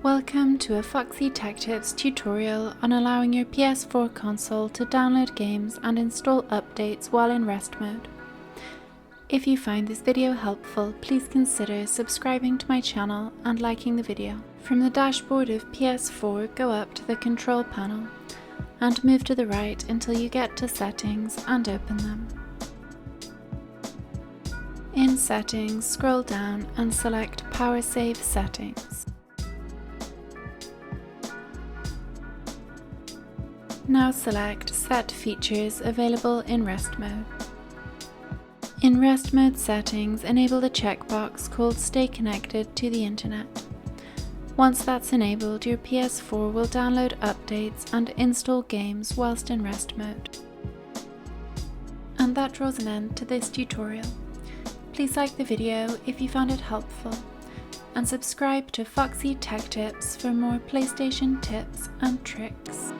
Welcome to a Foxy Tech Tips tutorial on allowing your PS4 console to download games and install updates while in rest mode. If you find this video helpful, please consider subscribing to my channel and liking the video. From the dashboard of PS4, go up to the control panel and move to the right until you get to Settings and open them. In Settings, scroll down and select Power Save Settings. Now select Set Features available in rest mode. In rest mode settings, enable the checkbox called Stay Connected to the Internet. Once that's enabled, your PS4 will download updates and install games whilst in rest mode. And that draws an end to this tutorial. Please like the video if you found it helpful, and subscribe to Foxy Tech Tips for more PlayStation tips and tricks.